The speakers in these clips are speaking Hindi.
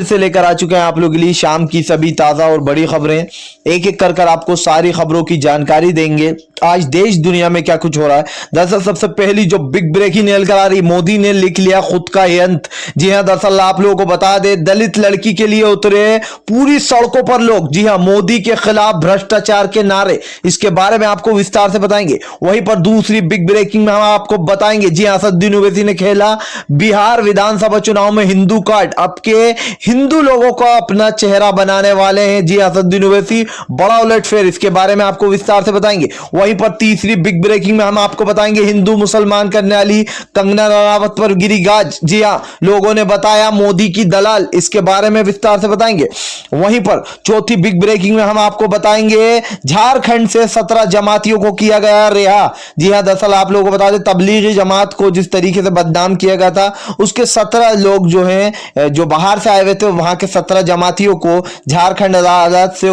से लेकर आ चुके हैं आप लोगों के लिए शाम की सभी ताजा और बड़ी खबरें। एक एक कर आपको सारी खबरों की जानकारी देंगे। आज देश दुनिया में क्या कुछ हो रहा है। दरअसल सबसे पहली जो बिग ब्रेकिंग निकल आ रही, मोदी ने लिख लिया खुद का ये अंत। जी हां, दरअसल आप लोगों को बता दे, दलित लड़की के लिए उतरे पूरी सड़कों पर लोग। जी हां, मोदी के खिलाफ भ्रष्टाचार के नारे, इसके बारे में आपको विस्तार से बताएंगे। वहीं पर दूसरी बिग ब्रेकिंग में हम आपको बताएंगे, जी हां, असदुद्दीन ओवैसी ने खेला बिहार विधानसभा चुनाव में हिंदू कार्ड। अब के हिंदू लोगों का अपना चेहरा बनाने वाले हैं। जी असदुद्दीन ओवैसी, बड़ा उलटफेर, इसके बारे में आपको विस्तार से बताएंगे। वहीं पर तीसरी बिग ब्रेकिंग में हम आपको बताएंगे, हिंदू मुसलमान करने वाली कंगना रनावत पर गिरी गाज। जी हां, लोगों ने बताया मोदी की दलाल, इसके बारे में विस्तार से बताएंगे। वहीं पर चौथी बिग ब्रेकिंग में हम आपको बताएंगे, झारखंड से 17 जमातियों को किया गया रिहा। जी हां, दरअसल आप लोगों को बता दें, तबलीगी जमात को जिस तरीके से बदनाम किया गया था, उसके 17 लोग जो हैं, जो बाहर से आए हुए थे, वहां के 17 जमातियों को झारखंड अदालत से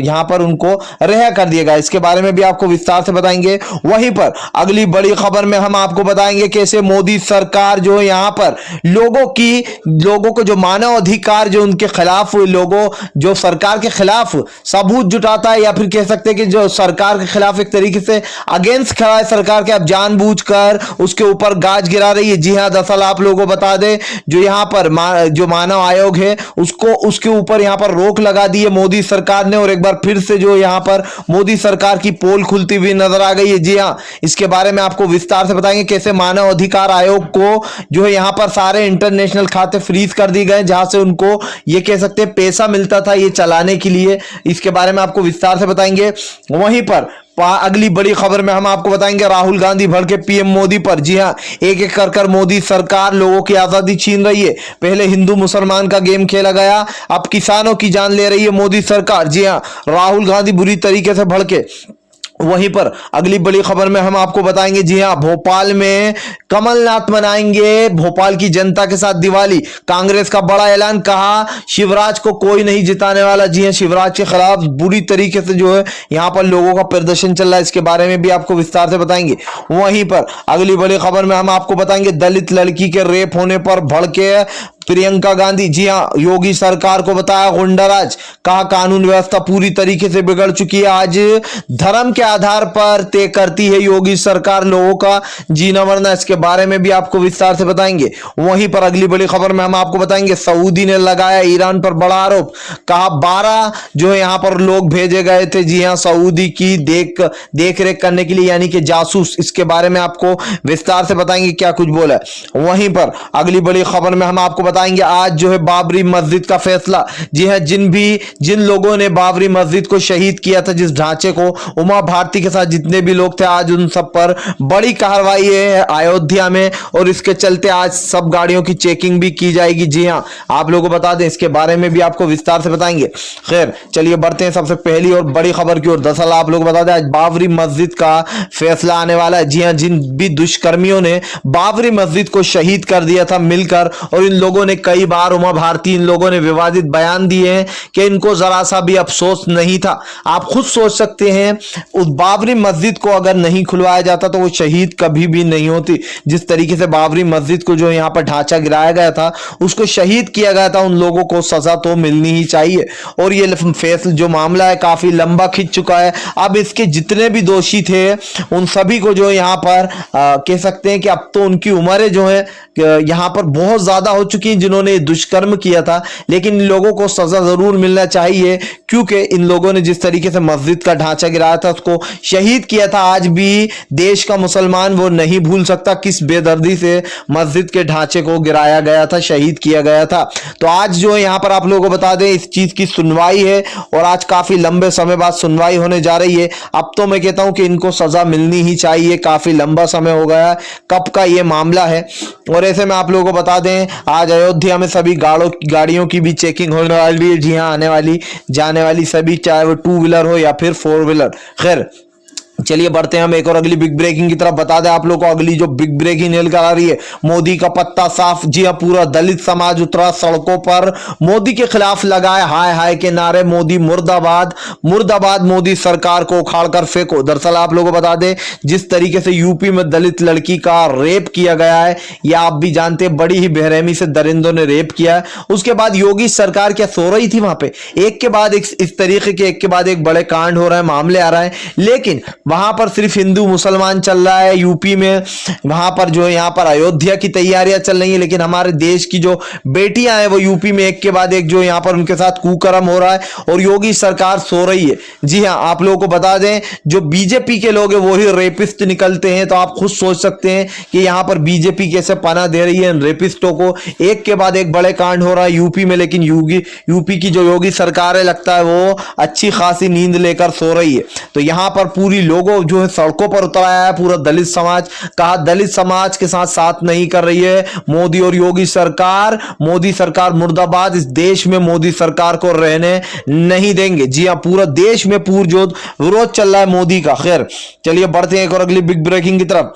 यहां पर उनको रिहा कर दिया गया। इसके बारे में भी आपको विस्तार से बताएंगे। वहीं पर अगली बड़ी खबर में हम आपको बताएंगे कैसे मोदी सरकार जो है यहां पर लोगों को जो मानव अधिकार जो उनके खिलाफ हुए, लोगों जो सरकार के खिलाफ सबूत जुटाता है, या फिर कह सकते हैं कि जो सरकार के खिलाफ एक तरीके से अगेंस्ट खड़ा है सरकार के, अब जानबूझकर उसके ऊपर गाज गिरा रही है। जी हां, दरअसल आप लोगों को बता दें, जो यहां पर जो मानव आयोग है उसके ऊपर यहां पर रोक लगा दी है मोदी सरकार ने, और एक बार फिर से जो यहां पर मोदी सरकार की पोल खुलती हुई नजर आ गई है। जी हां, इसके बारे में आपको विस्तार से बताएंगे कैसे मानव अधिकार आयोग को जो है यहां पर सारे इंटरनेशनल खाते फ्रीज कर दिए गए, जहां से उनको ये कह सकते हैं पैसा मिलता था ये चलाने के लिए। इसके बारे में आपको विस्तार से बताएंगे। वहीं पर अगली बड़ी खबर में हम आपको बताएंगे, राहुल गांधी भड़के पीएम मोदी पर। जी हां, एक एक कर मोदी सरकार लोगों की आजादी छीन रही है। पहले हिंदू मुसलमान का गेम खेला गया, अब किसानों की जान ले रही है मोदी सरकार। जी हां, राहुल गांधी बुरी तरीके से भड़के। वहीं पर अगली बड़ी खबर में हम आपको बताएंगे, जी हां, भोपाल में कमलनाथ मनाएंगे भोपाल की जनता के साथ दिवाली। कांग्रेस का बड़ा ऐलान, कहा शिवराज को कोई नहीं जिताने वाला। जी हां, शिवराज के खिलाफ बुरी तरीके से जो है यहां पर लोगों का प्रदर्शन चल रहा है, इसके बारे में भी आपको विस्तार से बताएंगे। वहीं पर अगली बड़ी खबर में हम आपको बताएंगे, दलित लड़की के रेप होने पर भड़के प्रियंका गांधी। जी हां, योगी सरकार को बताया गुंडाराज, कहा कानून व्यवस्था पूरी तरीके से बिगड़ चुकी है। आज धर्म के आधार पर तय करती है योगी सरकार लोगों का जीना मरना, इसके बारे में भी आपको विस्तार से बताएंगे। वहीं पर अगली बड़ी खबर में हम आपको बताएंगे, सऊदी ने लगाया ईरान पर बड़ा आरोप, कहा 12 जो है यहां पर लोग भेजे गए थे। जी हां, सऊदी की देख रेख करने के लिए, यानी कि जासूस, इसके बारे में आपको विस्तार से बताएंगे क्या कुछ बोला है। वहीं पर अगली बड़ी खबर में हम आपको बताएंगे, आज जो है बाबरी मस्जिद का फैसला। जी हां, जिन लोगों ने बाबरी मस्जिद को शहीद किया था, जिस ढांचे को, उमा भारती के साथ जितने भी लोग थे, आज उन सब पर बड़ी कार्रवाई है अयोध्या में, और इसके चलते आज सब गाड़ियों की चेकिंग भी की जाएगी। जी हां, आप लोगों को बता दें, इसके बारे में भी आपको विस्तार से बताएंगे। खैर चलिए बढ़ते हैं सबसे पहली और बड़ी खबर की ओर। दरअसल आप लोग बता दें, आज बाबरी मस्जिद का फैसला आने वाला है। जी हां, जिन भी दुष्कर्मियों ने बाबरी मस्जिद को शहीद कर दिया था मिलकर, और इन लोगों ने कई बार, उमा भारती, इन लोगों ने विवादित बयान दिए हैं कि इनको जरा सा भी अफसोस नहीं था। आप खुद सोच सकते हैं, उस बाबरी मस्जिद को अगर नहीं खुलवाया जाता तो वो शहीद कभी भी नहीं होती। जिस तरीके से बाबरी मस्जिद को जो यहां पर ढांचा गिराया गया था, उसको शहीद किया गया था, उन लोगों को सजा तो मिलनी ही चाहिए। और ये फैसला जो मामला है काफी लंबा खिंच चुका है। अब इसके जितने भी दोषी थे उन सभी को जो यहां पर कह सकते हैं कि अब तो उनकी उम्रें जो है यहां पर बहुत ज्यादा हो चुकी हैं, जिन्होंने दुष्कर्म किया था, लेकिन इन लोगों को सजा जरूर मिलना चाहिए, क्योंकि इन लोगों ने जिस तरीके से मस्जिद का ढांचा गिराया था, उसको शहीद किया था। आज भी देश का मुसलमान वो नहीं भूल सकता किस बेदर्दी से मस्जिद के ढांचे को गिराया गया था, शहीद किया गया था। तो आज जो यहां पर आप लोगों को बता दें, इस चीज की सुनवाई है, और आज काफी लंबे समय बाद सुनवाई होने जा रही है। अब तो मैं कहता हूं कि इनको सजा मिलनी ही चाहिए, काफी लंबा समय हो गया कब का ये मामला है। और ऐसे में आप लोगों को बता दें, आज अयोध्या में सभी गाड़ियों की भी चेकिंग होने वाली है। जी हां, आने वाली जाने वाली सभी, चाहे वो 2 व्हीलर हो या फिर 4 व्हीलर। खैर चलिए बढ़ते हैं हम एक और अगली बिग ब्रेकिंग की तरफ। बता दें आप लोग को अगली जो बिग ब्रेकिंग निकल कर आ रही है, मोदी का पत्ता साफ। जी हां, पूरा दलित समाज उतरा सड़कों पर, मोदी के खिलाफ लगाए हाय हाय के नारे। मोदी मुर्दाबाद, मुर्दाबाद, मोदी सरकार को उखाड़ कर फेंको। दरअसल आप लोगों को बता दें, जिस तरीके से यूपी में दलित लड़की का रेप किया गया है, यह आप भी जानते हैं, बड़ी ही बेरहमी से दरिंदों ने रेप किया है। उसके बाद योगी सरकार क्या सो रही थी वहां पे? एक के बाद एक इस तरीके के एक के बाद एक बड़े कांड हो रहे हैं, मामले आ रहे हैं, लेकिन वहां पर सिर्फ हिंदू मुसलमान चल रहा है यूपी में। वहां पर जो यहां पर अयोध्या की तैयारियां चल रही है, लेकिन हमारे देश की जो बेटियां हैं वो यूपी में एक के बाद एक जो यहां पर उनके साथ कुकर्म हो रहा है और योगी सरकार सो रही है। जी हां, आप लोगों को बता दें, जो बीजेपी के लोग हैं वो ही रेपिस्ट निकलते हैं, तो आप खुद सोच सकते हैं कि यहां पर बीजेपी कैसे पनाह दे रही है रेपिस्टों को। एक के बाद एक बड़े कांड हो रहा है यूपी में, लेकिन यूपी की जो योगी सरकार है, लगता है वो अच्छी खासी नींद लेकर सो रही है। तो यहां पर पूरी लोगों जो है सड़कों पर उतर आया है पूरा दलित समाज। कहा दलित समाज के साथ नहीं कर रही है मोदी और योगी सरकार। मोदी सरकार मुर्दाबाद, इस देश में मोदी सरकार को रहने नहीं देंगे। जी हां, पूरा देश में पुरजोर विरोध चल रहा है मोदी का। खैर चलिए बढ़ते हैं एक और अगली बिग ब्रेकिंग की तरफ।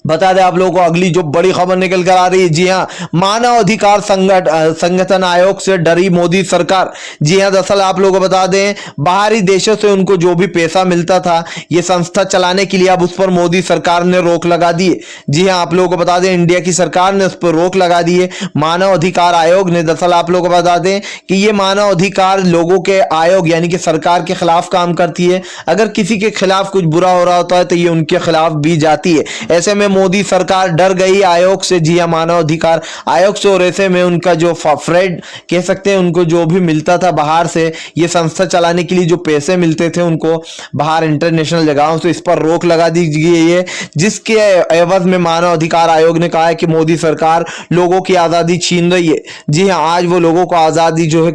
बता दें आप लोगों को अगली जो बड़ी खबर निकल कर आ रही है। जी हां, मानव अधिकार संगठन आयोग से डरी मोदी सरकार। जी हां, दरअसल आप लोगों को बता दें, बाहरी देशों से उनको जो भी पैसा मिलता था ये संस्था चलाने के लिए, अब उस पर मोदी सरकार ने रोक लगा दी है। जी हां, आप लोगों को बता दें, इंडिया की सरकार ने उस पर रोक लगा दी है, मानव अधिकार आयोग ने। दरअसल आप लोगों को बता दें कि ये मानव अधिकार लोगों के आयोग यानी कि सरकार के खिलाफ काम करती है। अगर किसी के खिलाफ कुछ बुरा हो रहा होता है तो ये उनके खिलाफ भी जाती है। ऐसे में मोदी सरकार डर गई आयोग से। जी हां, मानव अधिकार आयोग से। और ऐसे में उनका जो फ्रेड कह सकते हैं, उनको जो भी मिलता था बाहर से, ये संस्था चलाने के लिए जो पैसे मिलते थे उनको बाहर इंटरनेशनल जगहों से, इस पर रोक लगा दी गई है, जिसके एवज में मानव अधिकार आयोग ने कहा है कि मोदी सरकार लोगों की आजादी छीन रही है। जी हां, आज वो लोगों को आजादी जो है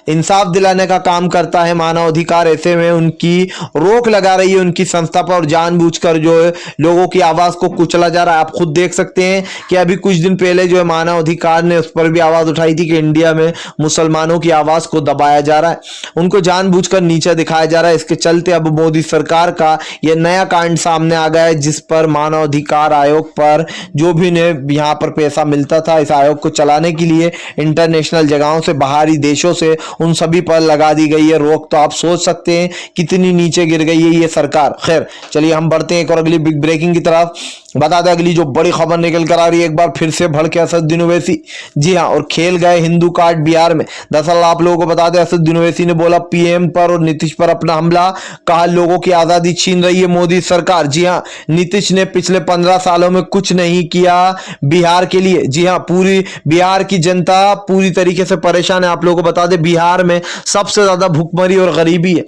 इंसाफ दिलाने का काम करता है मानव अधिकार। ऐसे में उनकी रोक लगा रही है उनकी संस्था पर, और जानबूझकर जो है लोगों की आवाज को कुचला जा रहा है। आप खुद देख सकते हैं कि अभी कुछ दिन पहले जो है मानव अधिकार ने उस पर भी आवाज उठाई थी कि इंडिया में मुसलमानों की आवाज को दबाया जा रहा है, उनको जानबूझकर नीचे दिखाया जा रहा है। इसके चलते अब मोदी सरकार का यह नया कांड सामने आ गया है, जिस पर मानव अधिकार आयोग पर जो भी ने यहां पर पैसा मिलता था इस आयोग को चलाने के लिए इंटरनेशनल जगहों से, बाहरी देशों से, उन सभी पर लगा दी गई है रोक। तो आप सोच सकते हैं कितनी नीचे गिर गई है ये सरकार। खैर चलिए हम बढ़ते हैं एक और अगली बिग ब्रेकिंग की तरफ। बता दें अगली जो बड़ी खबर निकल कर आ रही है, एक बार फिर से भड़के असदुद्दीन ओवैसी। जी हां, और खेल गए हिंदू कार्ड बिहार में। दरअसल आप लोगों को बता दें, असदुद्दीन ओवैसी ने बोला पीएम पर और नीतीश पर अपना हमला, कहा लोगों की आजादी छीन रही है मोदी सरकार। जी हां, नीतीश ने पिछले 15 सालों में कुछ नहीं किया बिहार के लिए। जी हां, पूरी बिहार की जनता पूरी तरीके से परेशान है। आप लोगों को बता दें, बिहार में सबसे ज्यादा भुखमरी और गरीबी है।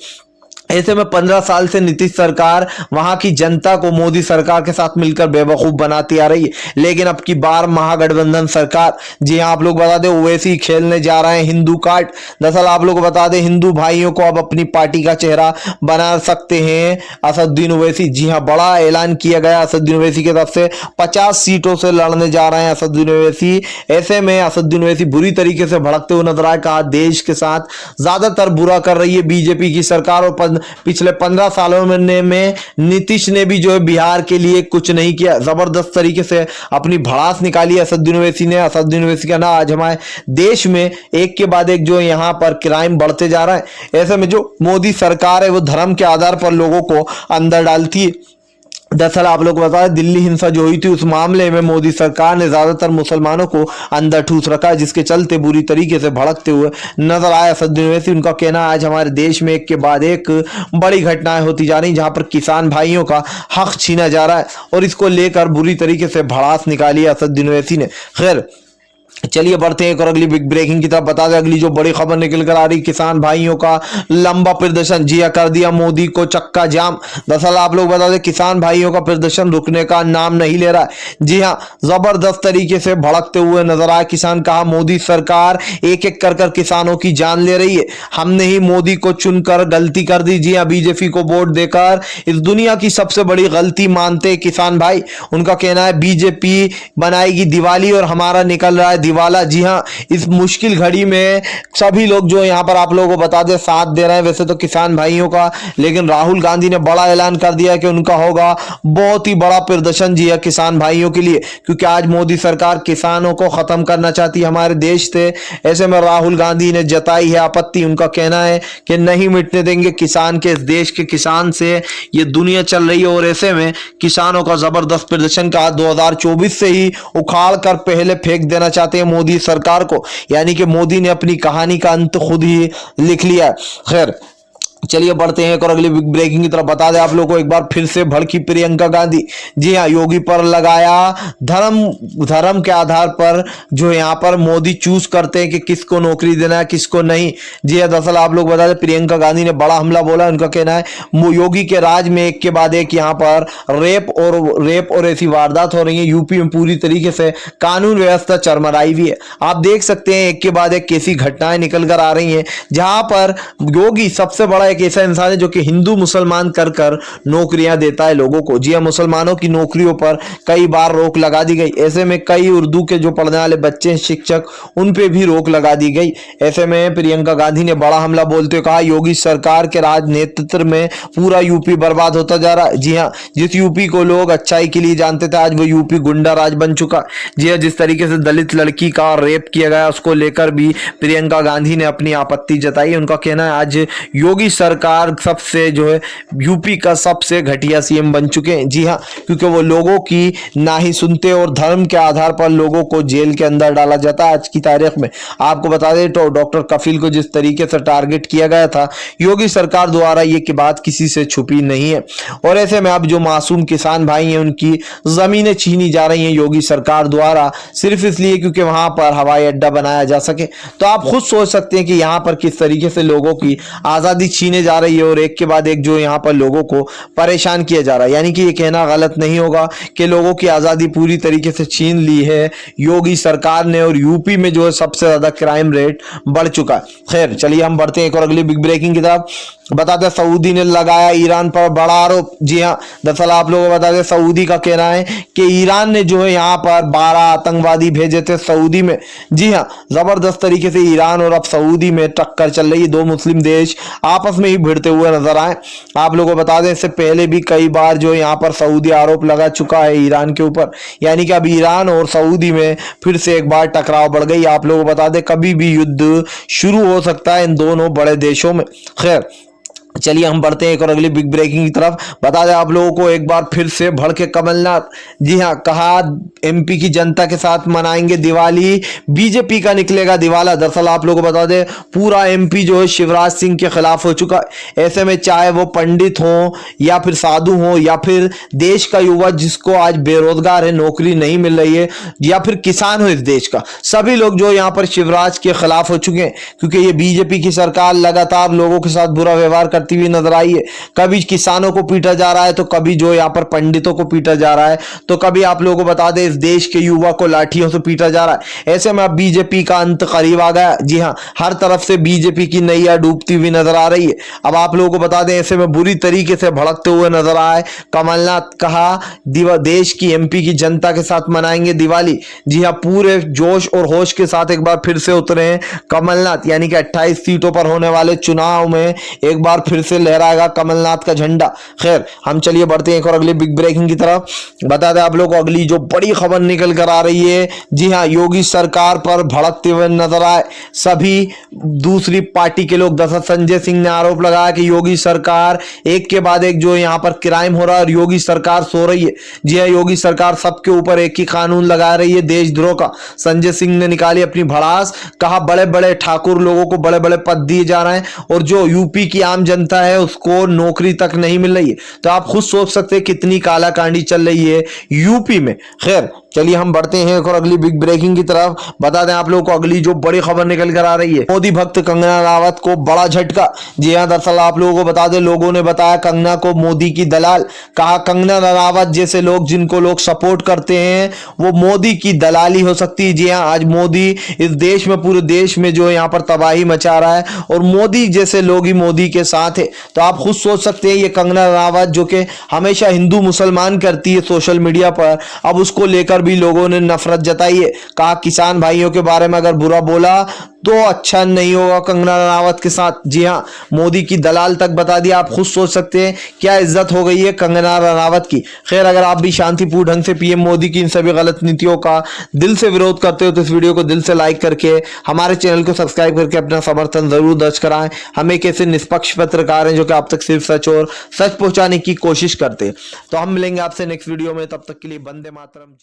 ऐसे में 15 साल से नीतीश सरकार वहां की जनता को मोदी सरकार के साथ मिलकर बेवकूफ बनाती आ रही है, लेकिन अब की बार महागठबंधन सरकार। जी हां, आप लोग बता दें ओवैसी खेलने जा रहे हैं हिंदू कार्ड। दरअसल आप लोग बता दें, हिंदू भाइयों को अब अपनी पार्टी का चेहरा बना सकते हैं असदुद्दीन ओवैसी। जी हां, बड़ा ऐलान किया गया असदुद्दीन ओवैसी की तरफ से, 50 सीटों से लड़ने जा रहे हैं असदुद्दीन ओवैसी। ऐसे में असदुद्दीन ओवैसी बुरी तरीके से भड़कते हुए नजर आए, कहा देश के साथ ज्यादातर बुरा कर रही है बीजेपी की सरकार, और पिछले 15 सालों में नीतीश ने भी जो है बिहार के लिए कुछ नहीं किया। जबरदस्त तरीके से अपनी भड़ास निकाली असदुद्दीन ओवैसी ने। असदुद्दीन ओवैसी का ना आज हमारे देश में एक के बाद एक जो यहां पर क्राइम बढ़ते जा रहा है। ऐसे में जो मोदी सरकार है वो धर्म के आधार पर लोगों को अंदर डालती है। दरअसल आप लोग बता दें, दिल्ली हिंसा जो हुई थी उस मामले में मोदी सरकार ने ज्यादातर मुसलमानों को अंदर ठूस रखा है, जिसके चलते बुरी तरीके से भड़कते हुए नजर आया असदुद्दीन ओवैसी। उनका कहना आज हमारे देश में एक के बाद एक बड़ी घटनाएं होती जा रही, जहां पर किसान भाइयों का हक छीना जा रहा है, और इसको लेकर बुरी तरीके से भड़ास निकाली है असदुद्दीन ओवैसी ने। खैर चलिए बढ़ते हैं एक और अगली बिग ब्रेकिंग की तरफ। बता दें अगली जो बड़ी खबर निकल कर आ रही, किसान भाइयों का लंबा प्रदर्शन। जी हां, कर दिया मोदी को चक्का जाम। दरअसल आप लोग बता दें, किसान भाइयों का प्रदर्शन रुकने का नाम नहीं ले रहा है। जी हां, जबरदस्त तरीके से भड़कते हुए नजर आए किसान। कहा मोदी सरकार एक एक कर किसानों की जान ले रही है, हमने ही मोदी को चुनकर गलती कर दी। जी हां, बीजेपी को वोट देकर इस दुनिया की सबसे बड़ी गलती मानते किसान भाई। उनका कहना है बीजेपी बनाएगी दिवाली और हमारा निकल रहा है दिवाला। जी हाँ, इस मुश्किल घड़ी में सभी लोग जो यहाँ पर आप लोगों को बता दें साथ दे रहे हैं, वैसे तो किसान भाइयों का, लेकिन राहुल गांधी ने बड़ा ऐलान कर दिया कि उनका होगा बहुत ही बड़ा प्रदर्शन जी है किसान भाइयों के लिए, क्योंकि आज मोदी सरकार किसानों को खत्म करना चाहती है हमारे देश से। ऐसे में राहुल गांधी ने जताई है आपत्ति। उनका कहना है कि नहीं मिटने देंगे किसान के, इस देश के किसान से ये दुनिया चल रही है। और ऐसे में किसानों का जबरदस्त प्रदर्शन का 2024 से ही उखाड़ कर पहले फेंक देना चाहते हैं मोदी सरकार को, यानी कि मोदी ने अपनी कहानी का अंत खुद ही लिख लिया। खैर चलिए बढ़ते हैं एक और अगली बिग ब्रेकिंग की तरफ। बता दें आप लोगों को एक बार फिर से भड़की प्रियंका गांधी। जी हाँ, योगी पर लगाया धर्म के आधार पर जो यहाँ पर मोदी चूज करते हैं कि किसको नौकरी देना है किसको नहीं। जी हाँ, दरअसल आप लोग बता दें प्रियंका गांधी ने बड़ा हमला बोला। उनका कहना है योगी के राज में एक के बाद एक यहाँ पर रेप और ऐसी वारदात हो रही है। यूपी में पूरी तरीके से कानून व्यवस्था चरमराई हुई है। आप देख सकते हैं एक के बाद एक कैसी घटनाएं निकल कर आ रही हैं, जहां पर योगी सबसे बड़ा एक ऐसा इंसान है जो कि हिंदू मुसलमान कर नौकरियां देता है लोगों को। जी हाँ, मुसलमानों की नौकरियों पर कई बार रोक लगा दी गई। ऐसे में कई उर्दू के जो पढ़ने वाले बच्चे हैं, शिक्षक, उन पे भी रोक लगा दी गई। ऐसे में प्रियंका गांधी ने बड़ा हमला बोलते हुए कहा योगी सरकार के राजनेतृत्व में पूरा यूपी बर्बाद होता जा रहा है। जी हाँ, जिस यूपी को लोग अच्छाई के लिए जानते थे आज वो यूपी गुंडा राज बन चुका। जी हाँ, जिस तरीके से दलित लड़की का रेप किया गया उसको लेकर भी प्रियंका गांधी ने अपनी आपत्ति जताई। उनका कहना है आज योगी सरकार सबसे जो है यूपी का सबसे घटिया सीएम बन चुके हैं। जी हाँ, क्योंकि वो लोगों की ना ही सुनते और धर्म के आधार पर लोगों को जेल के अंदर डाला जाता है। आज की तारीख में आपको बता दें तो डॉक्टर कफिल को जिस तरीके से टारगेट किया गया था योगी सरकार द्वारा, ये की बात किसी से छुपी नहीं है। और ऐसे में अब जो मासूम किसान भाई हैं उनकी जमीनें छीनी जा रही हैं योगी सरकार द्वारा, सिर्फ इसलिए क्योंकि वहां पर हवाई अड्डा बनाया जा सके। तो आप खुद सोच सकते हैं कि यहाँ पर किस तरीके से लोगों की आजादी छीने जा रही है और एक के बाद एक जो यहाँ पर लोगों को परेशान किया जा रहा है। यानी कि ये कहना गलत नहीं होगा कि लोगों की आजादी पूरी तरीके से छीन ली है योगी सरकार ने, और यूपी में जो है सबसे ज्यादा क्राइम रेट बढ़ चुका है। खैर चलिए हम बढ़ते हैं एक और अगली बिग ब्रेकिंग की तरफ। बताते सऊदी ने लगाया ईरान पर बड़ा आरोप। जी हाँ, दरअसल आप लोगों को बता दें सऊदी का कहना है कि ईरान ने जो है यहाँ पर 12 आतंकवादी भेजे थे सऊदी में। जी हाँ, जबरदस्त तरीके से ईरान और अब सऊदी में टक्कर चल रही है। दो मुस्लिम देश आपस में ही भिड़ते हुए नजर आए। आप लोगों को बता दें इससे पहले भी कई बार जो यहाँ पर सऊदी आरोप लगा चुका है ईरान के ऊपर, यानी कि अब ईरान और सऊदी में फिर से एक बार टकराव बढ़ गई। आप लोगों को बता दें कभी भी युद्ध शुरू हो सकता है इन दोनों बड़े देशों में। खैर चलिए हम बढ़ते हैं एक और अगली बिग ब्रेकिंग की तरफ। बता दें आप लोगों को एक बार फिर से भड़के कमलनाथ। जी हाँ, कहा एमपी की जनता के साथ मनाएंगे दिवाली, बीजेपी का निकलेगा दिवाला। दरअसल आप लोगों को बता दें पूरा एमपी जो है शिवराज सिंह के खिलाफ हो चुका है। ऐसे में चाहे वो पंडित हो या फिर साधु हो या फिर देश का युवा जिसको आज बेरोजगार है, नौकरी नहीं मिल रही है, या फिर किसान हो इस देश का, सभी लोग जो यहाँ पर शिवराज के खिलाफ हो चुके हैं, क्योंकि ये बीजेपी की सरकार लगातार लोगों के साथ बुरा व्यवहार करती हुई नजर आई है। कभी किसानों को पीटा जा रहा है तो कभी जो यहाँ पर पंडितों को पीटा जा रहा है, तो कभी आप लोगों को बता दें इस देश के युवा को लाठियों से पीटा जा रहा है। ऐसे में अब बीजेपी का अंत करीब आ गया। जी हाँ, हर तरफ से बीजेपी की नैया डूबती हुई नजर आ रही है। अब आप लोगों को बता दें ऐसे में बुरी तरीके से भड़कते हुए नजर आए कमलनाथ। कहा देश की एमपी की जनता के साथ मनाएंगे दिवाली। जी हाँ, पूरे जोश और होश के साथ एक बार फिर से उतरे हैं कमलनाथ, यानी कि 28 सीटों पर होने वाले चुनाव में एक बार फिर से लहराएगा कमलनाथ का झंडा। खैर हम चलिए बढ़ते हैं एक और अगली बिग ब्रेकिंग की तरफ। बता दें आप लोगों को अगली जो बड़ी खबर निकल कर आ रही है, जी हाँ, योगी सरकार पर भड़कते हुए नजर आए सभी दूसरी पार्टी के लोग। दरअसल संजय सिंह ने आरोप लगाया कि योगी सरकार एक के बाद एक जो यहाँ पर क्राइम हो रहा है और योगी सरकार सो रही है। जी हाँ, योगी सरकार सबके ऊपर एक ही कानून लगा रही है, देशद्रोह का। संजय सिंह ने निकाली अपनी भड़ास। कहा बड़े बड़े ठाकुर लोगों को बड़े बड़े पद दिए जा रहे हैं और जो यूपी की आम जनता है उसको नौकरी तक नहीं मिल रही है। तो आप खुद सोच सकते हैं कितनी कालाकांडी चल रही है यूपी में। खैर चलिए हम बढ़ते हैं एक और अगली बिग ब्रेकिंग की तरफ। बता दें आप लोगों को अगली जो बड़ी खबर निकल कर आ रही है, मोदी भक्त कंगना रनावत को बड़ा झटका। जी हाँ, दरअसल आप लोगों को बता दें लोगों ने बताया कंगना को मोदी की दलाल। कहा कंगना रनावत जैसे लोग जिनको लोग सपोर्ट करते हैं वो मोदी की दलाली हो सकती है। जी हाँ, आज मोदी इस देश में, पूरे देश में जो यहाँ पर तबाही मचा रहा है और मोदी जैसे लोग ही मोदी के साथ है। तो आप खुद सोच सकते हैं ये कंगना रनावत जो कि हमेशा हिंदू मुसलमान करती है सोशल मीडिया पर, अब उसको लेकर भी लोगों ने नफरत जताई है। कहा किसान भाइयों के बारे में अगर बुरा बोला तो अच्छा नहीं होगा कंगना रनावत के साथ। जी हाँ, मोदी की दलाल तक बता दिया। आप खुद सोच सकते हैं क्या इज्जत हो गई है कंगना रनावत की। खैर, अगर आप भी शांतिपूर्ण ढंग से पीएम मोदी की इन सभी गलत नीतियों का दिल से विरोध करते हो तो इस वीडियो को दिल से लाइक करके हमारे चैनल को सब्सक्राइब करके अपना समर्थन जरूर दर्ज कराएं। हम एक ऐसे निष्पक्ष पत्रकार हैं जो कि आप तक सिर्फ सच और सच पहुंचाने की कोशिश करते हैं। तो हम मिलेंगे आपसे नेक्स्ट वीडियो में, तब तक के लिए वंदे मातरम।